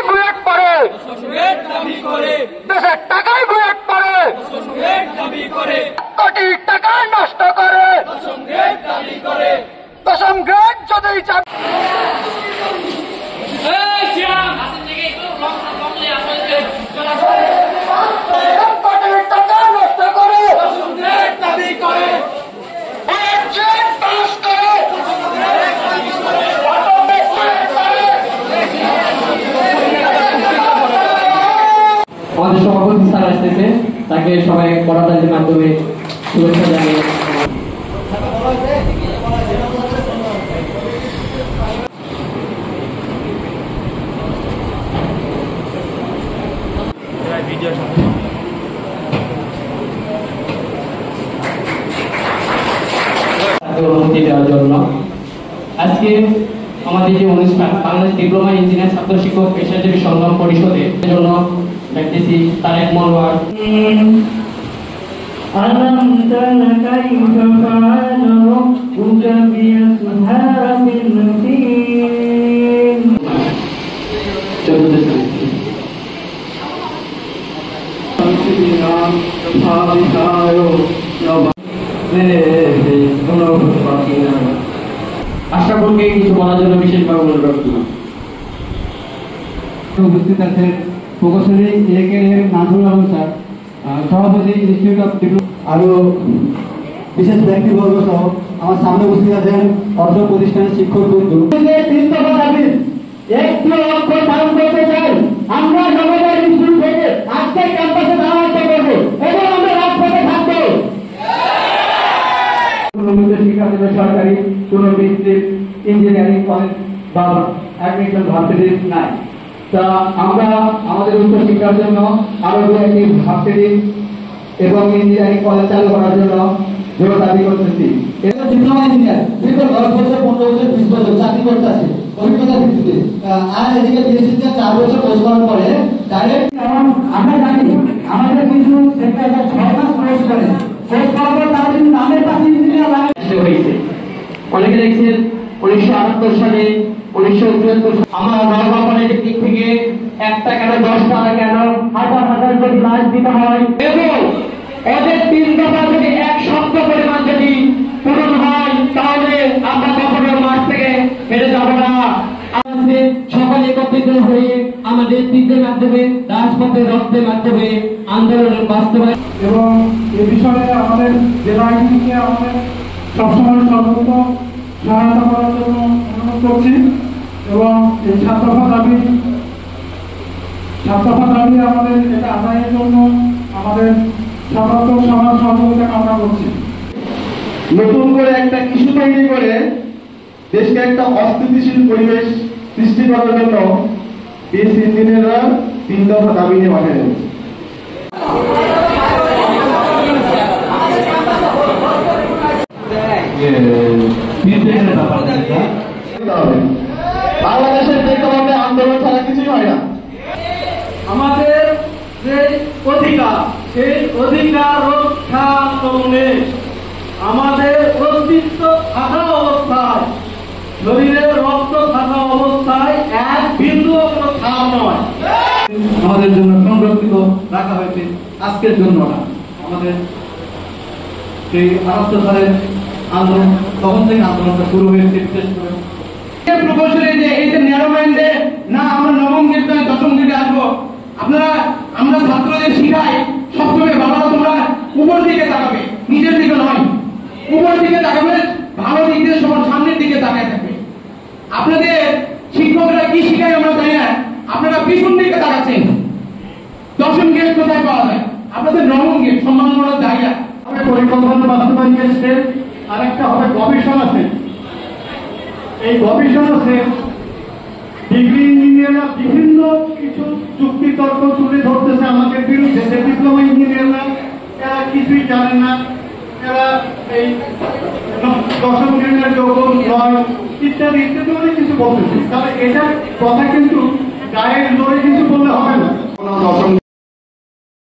বুয়েট পড়ে দেশের টাকায় বুয়েট পড়ে কোটি টাকা নষ্ট করে দশম গ্রেড যদি কোটি টাকা নষ্ট করে দাবি করে আমাদের সভাপতি স্যার আসতেছে, তাকে সবাই করতালির মাধ্যমে শুভেচ্ছা জানিয়ে অনুমতি দেওয়ার জন্য আজকে আমাদের যে অনুষ্ঠান বাংলাদেশ ডিপ্লোমা ইঞ্জিনিয়ার ছাত্র শিক্ষক পেশাজীবী সংগ্রাম পরিষদের জন্য দেখতেছি তারেক মনোয়ার। আশরাফুলকে কিছু বলার জন্য বিশেষভাবে অনুরোধ করলাম। উপস্থিত আছেন প্রকৌশলী এ.কে.এম. নাজমুল আলম স্যার, সভাপতি ইনস্টিটিউট অফ ডিপ্লোমা, আরো বিশেষ ব্যক্তিবর্গ সহ আমার সামনে উপস্থিত আছেন অর্থ প্রতিষ্ঠানের শিক্ষক বন্ধু। একটি লক্ষ্য পালন করতে চাই, আমরা নবোদয় ইনস্টিটিউট থেকে আজকে ক্যাম্পাসে দাঁড়াতে করব এবং আমরা রাজপথে থাকবো। শিক্ষা দেবে সরকারি কোনো ভিত্তিক ইঞ্জিনিয়ারিং কলেজ বা অ্যাডমিশন ভার্সিটি নাই। তা আমরা আমাদের উচ্চ শিক্ষার জন্য আরো দু একটি ভার্সিটি এবং ইঞ্জিনিয়ারিং কলেজ চালু করার জন্য জোর দাবি করতেছি। ডিপ্লোমা ইঞ্জিনিয়ার দীর্ঘ 10 বছর 15 বছর 20 বছর চাকরি করতে আছে অভিজ্ঞতার ভিত্তিতে, আর এদিকে বিএসসিতে 4 বছর কোর্স করার পরে ডাইরেক্ট আমরা জানি আমাদের কিছু সেক্টরে 6 মাস কোর্স করে কোর্স করার পর তারা কিন্তু নামের পাশে ইঞ্জিনিয়ার হয়েছে। অনেকে দেখছেন 1978 সালে 1974 আমার নবগঠনের দিক থেকে একটা কেন 10টা কেন হাজার হাজার যদি লাশ দিতে হয় এবং ওদের 3 দফা যদি 1 শব্দ পরিমাণ যদি পূরণ হয় তাহলে আমরা কখনো মাঠ থেকে হেরে যাব না। আমাদের সকলে একত্রিত হয়ে আমাদের তীর্থের মাধ্যমে রাজপথের রক্তের মাধ্যমে আন্দোলনের বাস্তবায়ন এবং এ বিষয়ে আমাদের জেলা আইনকে আমাদের সবসময় সর্বোচ্চ সহায়তা করার জন্য অনুরোধ করছি এবং এই ছাত্রফা দাবি আমাদের এটা আদায়ের জন্য আমাদের সর্বাত্মক সমাজ সহযোগিতা কামনা করছি। নতুন করে একটা ইস্যু তৈরি করে দেশকে একটা অস্থিতিশীল পরিবেশ সৃষ্টি করার জন্য বিএসসি ইঞ্জিনিয়াররা 3 দফা দাবি নিয়ে মাঠে নেমেছে। বাংলাদেশের প্রেক্ষাপটে আন্দোলন ছাড়া কিছুই হয় না। আমাদের যে অধিকার সেই অধিকার রক্ষা আন্দোলনে আমাদের অস্তিত্ব থাকা অবস্থায়, শরীরের রক্ত থাকা অবস্থায় এক বিন্দু কোনো ছাপ নয় আমাদের জন্য সংরক্ষিত রাখা হয়েছে আজকের জন্য না। আমাদের সেই 78 সালের আন্দোলন তখন থেকে আন্দোলনটা শুরু হয়েছে। বিশেষ করে প্রকৌশলী যে এই যে ন্যারো মাইন্ডে না আমরা নবম গেট নয় 10ম গেটে আসবো, আমরা ছাত্রদের শিখাই সবসময় বাবা তোমরা উপর দিকে তাকাবে, নিচের দিকে নয়। উপর দিকে তাকাবে, ভালো দিক দিয়ে সবার সামনের দিকে তাকায় থাকবে। আপনাদের শিক্ষকরা কি শিখায় আমরা জানি না, আপনারা পিছন দিকে তাকাচ্ছেন। 10ম গেট কোথায় পাওয়া যায়? আপনাদের 9ম গেট সম্মান করার জায়গা। পরিকল্পনা বাস্তবায়ন ক্ষেত্রে আরেকটা হবে গবেষণা সেট। এই গবেষণা সেট ডিগ্রি ইঞ্জিনিয়াররা বিভিন্ন কিছু যুক্তি তর্ক তুলে ধরতেছে আমাদের বিরুদ্ধে, যে ডিপ্লোমা ইঞ্জিনিয়াররা এরা কিছুই জানে না, এরা এই 10ম গ্রেডের যোগ্য নয় ইত্যাদি ইত্যাদি অনেক কিছু বলতেছে। তাহলে এটা কথা কিন্তু গায়ের জোরে কিছু বললে হবে না।